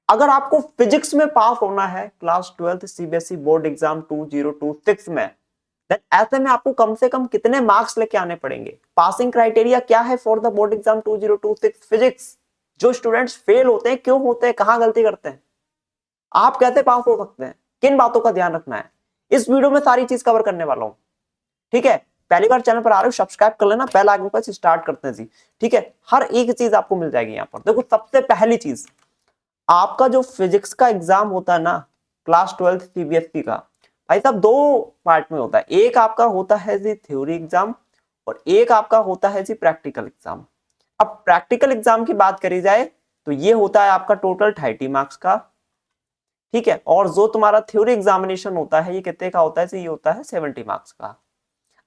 अगर आपको फिजिक्स में पास होना है क्लास 12 सीबीएसई बोर्ड एग्जाम 2026 में, देन ऐसे में आपको कम से कम कितने मार्क्स लेके आने पड़ेंगे? पासिंग क्राइटेरिया क्या है for the board exam 2026 physics? जो स्टूडेंट्स फेल होते हैं क्यों होते हैं, कहां गलती करते हैं, आप कैसे पास हो सकते हैं, किन बातों का ध्यान रखना है, इस वीडियो में सारी चीज कवर करने वाला हूं। ठीक है, पहली बार चैनल पर आ रहे हो सब्सक्राइब कर लेना, पहला आगे पर स्टार्ट करते हैं जी। ठीक है, हर एक चीज आपको मिल जाएगी यहाँ पर। देखो सबसे पहली चीज, आपका जो फिजिक्स का एग्जाम होता है ना क्लास 12 सीबीएसई का, भाई साहब दो पार्ट में होता है। एक आपका होता है जी थ्योरी एग्जाम और एक आपका होता है जी प्रैक्टिकल एग्जाम। अब प्रैक्टिकल एग्जाम की बात करी जाए तो ये होता है आपका टोटल 30 मार्क्स का। ठीक है, और जो तुम्हारा थ्योरी एग्जामिनेशन होता है ये कितने का होता है जी? ये होता है 70 मार्क्स का।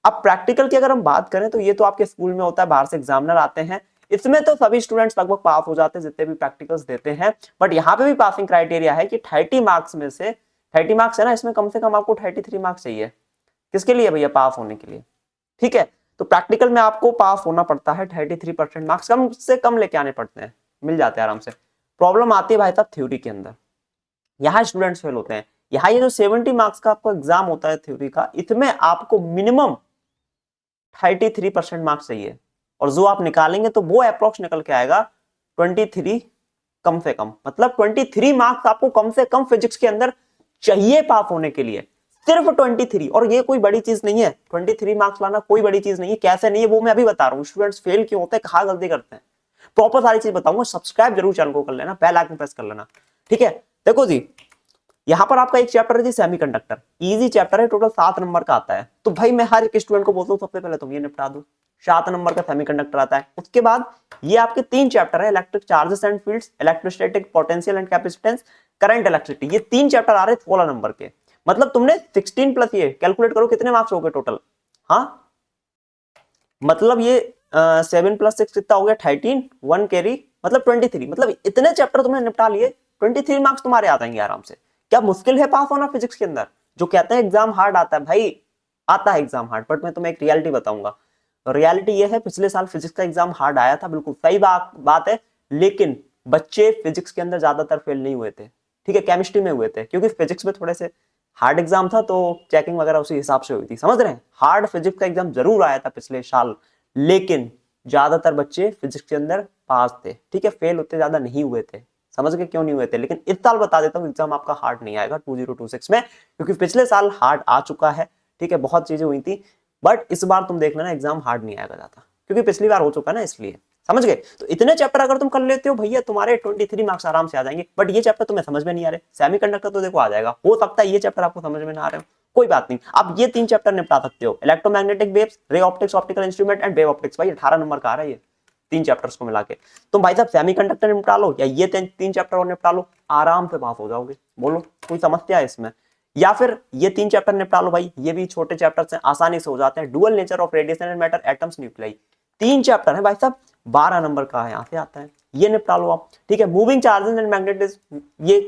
अब प्रैक्टिकल की अगर हम बात करें तो ये तो आपके स्कूल में होता है, बाहर से एग्जामिनर आते हैं, इसमें तो सभी स्टूडेंट्स लगभग पास हो जाते हैं जितने भी प्रैक्टिकल्स देते हैं। बट यहाँ पे भी पासिंग क्राइटेरिया है कि 30 मार्क्स में से 30 मार्क्स है ना, इसमें कम से कम आपको 33 मार्क्स चाहिए। किसके लिए भैया? पास होने के लिए। ठीक है, तो प्रैक्टिकल में आपको पास होना पड़ता है, 33% मार्क्स कम से कम लेके आने पड़ते हैं, मिल जाते हैं आराम से। प्रॉब्लम आती है भाई साहब थ्योरी के अंदर, यहाँ स्टूडेंट्स फेल होते हैं। यहाँ ये जो 70 मार्क्स का आपको एग्जाम होता है थ्योरी का, इसमें आपको मिनिमम 33% मार्क्स चाहिए, और जो आप निकालेंगे तो वो अप्रोक्स निकल के आएगा 23 कम से कम, मतलब 23 मार्क्स आपको कम से कम फिजिक्स के अंदर चाहिए पास होने के लिए, सिर्फ 23। और ये कोई बड़ी चीज नहीं है, 23 मार्क्स लाना कोई बड़ी चीज नहीं है। कैसे नहीं है वो मैं अभी बता रहा हूँ, स्टूडेंट्स फेल क्यों होते हैं, कहाँ गलती करते हैं, प्रॉपर सारी चीज बताऊंगा। सब्सक्राइब जरूर चैनल को कर लेना, बेल आइकन प्रेस कर लेना। ठीक है, देखो जी यहाँ पर आपका एक चैप्टर है जी सेमीकंडक्टर, इजी चैप्टर है, टोटल 7 नंबर का आता है। तो भाई मैं हर एक स्टूडेंट को बोलता हूँ सबसे पहले तुम ये निपटा दो, 7 नंबर का सेमीकंडक्टर आता है। उसके बाद ये आपके 3 चैप्टर है, electric charges and fields, electrostatic potential and capacitance, current electricity. ये 3 चैप्टर आ रहे हैं 16 नंबर के। मतलब तुमने 16 प्लस ये कैलकुलेट करो कितने मार्क्स हो गए टोटल। हाँ, मतलब ये 7 + 6 कितना हो गया? 13, 1 कैरी, मतलब 23। मतलब इतने चैप्टर तुमने निपटा लिए, 23 मार्क्स तुम्हारे आ जाएंगे आराम से। क्या मुश्किल है पास होना फिजिक्स के अंदर? जो कहते हैं एग्जाम हार्ड आता है, भाई आता है एग्जाम हार्ड, बट मैं तुम्हें एक रियलिटी बताऊंगा। रियलिटी ये है, पिछले साल फिजिक्स का एग्जाम हार्ड आया था, बिल्कुल सही बात है, लेकिन बच्चे फिजिक्स के अंदर ज्यादातर फेल नहीं हुए थे। ठीक है, केमिस्ट्री में हुए थे, क्योंकि फिजिक्स में थोड़े से हार्ड एग्जाम था तो चेकिंग वगैरह उसी हिसाब से हुई थी, समझ रहे हैं। हार्ड फिजिक्स का एग्जाम जरूर आया था पिछले साल, लेकिन ज्यादातर बच्चे फिजिक्स के अंदर पास थे। ठीक है, फेल उतने ज्यादा नहीं हुए थे, समझ के क्यों नहीं हुए थे। लेकिन इस साल बता देता हूँ एग्जाम आपका हार्ड नहीं आएगा 2026 में, क्योंकि पिछले साल हार्ड आ चुका है। ठीक है, बहुत चीजें हुई थी, बट इस बार तुम देख लेना एग्जाम हार्ड नहीं आएगा ज्यादा, क्योंकि पिछली बार हो चुका ना, इसलिए। समझ गए? तो इतने चैप्टर अगर तुम कर लेते हो भैया, तुम्हारे 23 मार्क्स आराम से आ जाएंगे। बट ये चैप्टर तुम्हें समझ में नहीं आ रहे, सेमीकंडक्टर तो देखो आ जाएगा, हो सकता है ये चैप्टर आपको समझ में ना आ रहे हो, कोई बात नहीं, आप ये 3 चैप्टर निपटा सकते हो, electromagnetic waves, ray optics, optical instrument and wave optics. भाई 18 नंबर का आ रहा है ये 3 चैप्टर्स को मिला के। तुम भाई साहब सेमीकंडक्टर निपटा लो या ये 3 चैप्टर और निपटा लो, आराम से पास हो जाओगे। बोलो कोई समस्या है इसमें? या फिर ये 3 चैप्टर निपटा लो भाई, ये भी छोटे चैप्टर्स हैं, आसानी से हो जाते हैं। Dual nature of radiation and matter, atoms, nuclei, 3 chapter है भाई साहब, 12 नंबर का है, यहाँ से आता है, ये निपटा लो आप। ठीक है, मूविंग चार्जेस एंड मैग्नेटिज्म, ये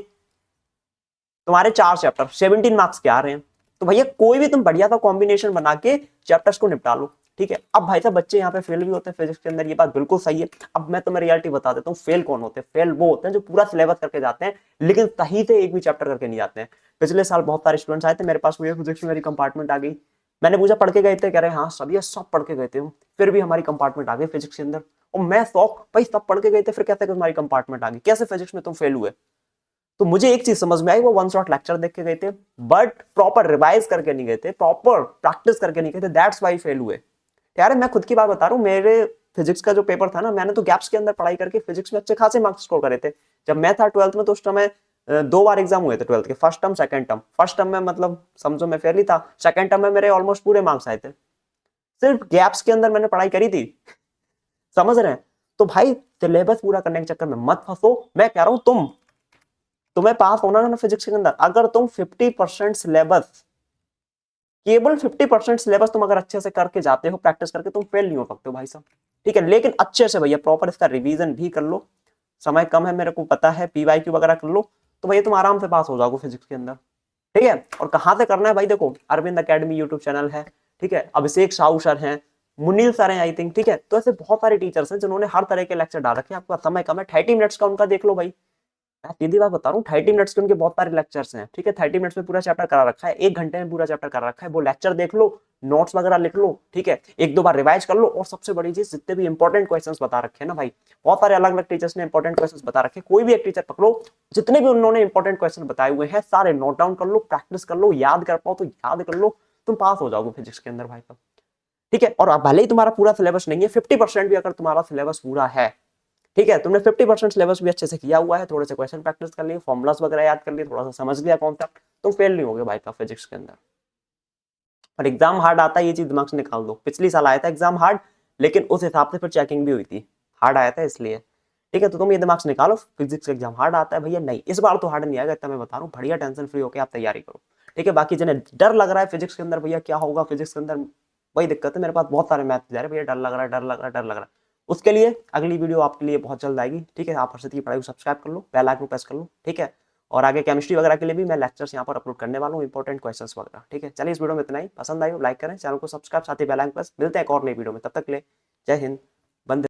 तुम्हारे 4 चैप्टर 17 मार्क्स के आ रहे हैं। तो भैया कोई भी तुम बढ़िया सा कॉम्बिनेशन बना के चैप्टर्स को निपटा लो। ठीक है, अब भाई साहब बच्चे यहाँ पे फेल भी होते हैं फिजिक्स के अंदर, ये बात बिल्कुल सही है। अब मैं तुम्हें रियलिटी बता देता हूँ, फेल कौन होते हैं? फेल वो होते हैं जो पूरा सिलेबस करके जाते हैं, लेकिन सही से एक भी चैप्टर करके नहीं जाते हैं। पिछले साल बहुत सारे स्टूडेंट्स आए थे मेरे पास, मुझे फिजिक्स में मेरी कंपार्टमेंट आ गई, मैंने पूछा पढ़ के गए थे? कह रहे हाँ सब, ये सब पढ़ के गए थे, फिर भी हमारी कंपार्टमेंट आ गई फिजिक्स के अंदर। और मैं शौक, भाई सब पढ़ के गए थे फिर कैसे हमारी कंपार्टमेंट आ गई, कैसे फिजिक्स में तुम फेल हुए? तो मुझे एक चीज समझ में आई, वो वन शॉट लेक्चर देख के गए थे, बट प्रॉपर रिवाइज करके नहीं गए थे, प्रॉपर प्रैक्टिस करके नहीं गए थे, दैट्स वाई फेल हुए। यार मैं खुद की बात बता रहा हूँ, मेरे फिजिक्स का जो पेपर था ना, मैंने तो गैप्स के अंदर पढ़ाई करके फिजिक्स में अच्छे खासे मार्क्स स्कोर करे थे। जब मैं था 12th में तो उस समय 2 बार एग्जाम हुए थे 12th के, first term second term. First term में मतलब समझो मैं फेल ही था, सेकंड टर्म में मेरे ऑलमोस्ट पूरे मार्क्स आए थे, सिर्फ गैप्स के अंदर मैंने पढ़ाई करी थी। समझ रहे हैं? तो भाई सिलेबस पूरा करने के चक्कर में मत फंसो, मैं कह रहा हूं तुम्हें पास होना है ना फिजिक्स के अंदर, अगर तुम 50% सिलेबस, केवल 50% सिलेबस तुम अगर अच्छे से करके जाते हो, प्रैक्टिस करके, तुम फेल नहीं हो सकते हो भाई साहब। ठीक है, लेकिन अच्छे से भैया प्रॉपर इसका रिवीजन भी कर लो, समय कम है मेरे को पता है, पीवाईक्यू वगैरह कर लो, तो भैया तुम आराम से पास हो जाओगे फिजिक्स के अंदर। ठीक है, और कहां से करना है भाई? देखो अरविंद अकेडमी यूट्यूब चैनल है, ठीक है, अभिषेक साहू सर हैं, मुनील सर हैं आई थिंक। ठीक है, तो ऐसे बहुत सारे टीचर्स हैं जिन्होंने हर तरह के लेक्चर डाल रखे हैं, आपका समय कम है, 30 मिनट्स का उनका देख लो भाई, मैं सीधी बात बता रहा हूँ, 30 मिनट्स के उनके बहुत सारे लेक्चर्स हैं, ठीक है, 30 मिनट्स में पूरा चैप्टर करा रखा है, 1 घंटे में पूरा चैप्टर करा रखा है। वो लेक्चर देख लो, नोट्स वगैरह लिख लो, ठीक है, 1-2 बार रिवाइज कर लो, और सबसे बड़ी चीज जितने भी इंपॉर्टेंट क्वेश्चंस बता रखे हैं ना भाई, बहुत सारे अलग अलग टीचर्स ने इंपॉर्टेंट क्वेश्चंस बता रखे हैं, कोई भी एक टीचर पकड़ो, जितने भी उन्होंने इंपॉर्टेंट क्वेश्चन बताए हुए हैं सारे नोट डाउन कर लो, प्रैक्टिस कर लो, याद कर पाओ तो याद कर लो, तुम पास हो जाओगे फिजिक्स के अंदर भाई साहब, ठीक है। और भले ही तुम्हारा पूरा सिलेबस नहीं है, 50% भी अगर तुम्हारा सिलेबस पूरा है, ठीक है, तुमने 50% सिलेबस भी अच्छे से किया हुआ है, थोड़े से क्वेश्चन प्रैक्टिस कर लिए, फॉर्मुलास वगैरह याद कर लिए, थोड़ा सा समझ लिया कॉन्सेप्ट, तुम फेल नहीं होगे भाई साहब फिजिक्स के अंदर। और एग्जाम हार्ड आता है, ये चीज दिमाग से निकाल दो, पिछली साल आया था एग्जाम हार्ड, लेकिन उस हिसाब से फिर चेकिंग भी हुई थी, हार्ड आया था इसलिए, ठीक है। तो तुम ये दिमाग से निकालो, फिजिक्स एग्जाम हार्ड आता है भैया, नहीं इस बार तो हार्ड नहीं आएगा, इतना मैं बता रहा हूँ, बढ़िया टेंशन फ्री होकर आप तैयारी करो, ठीक है। बाकी जिन्हें डर लग रहा है फिजिक्स के अंदर, भैया क्या होगा फिजिक्स के अंदर, वही दिक्कत है, मेरे पास बहुत सारे मैथ जा रहे हैं भैया, डर लग रहा है, डर लग रहा है, डर लग रहा है, उसके लिए अगली वीडियो आपके लिए बहुत जल्द आएगी, ठीक है। आप हर्षद की पढ़ाई को सब्सक्राइब कर लो, बेल आइकन प्रेस कर लो, ठीक है। और आगे केमिस्ट्री वगैरह के लिए भी मैं लेक्चर्स यहाँ पर अपलोड करने वाला हूँ, इंपॉर्टेंट क्वेश्चंस वगैरह, ठीक है। चलिए इस वीडियो में इतना ही, पसंद आई हो लाइक करें, चैनल को सब्सक्राइब, साथ ही बेल आइकन प्रेस, मिलते हैं एक और नई वीडियो में, तब तक ले जय हिंद, बंदे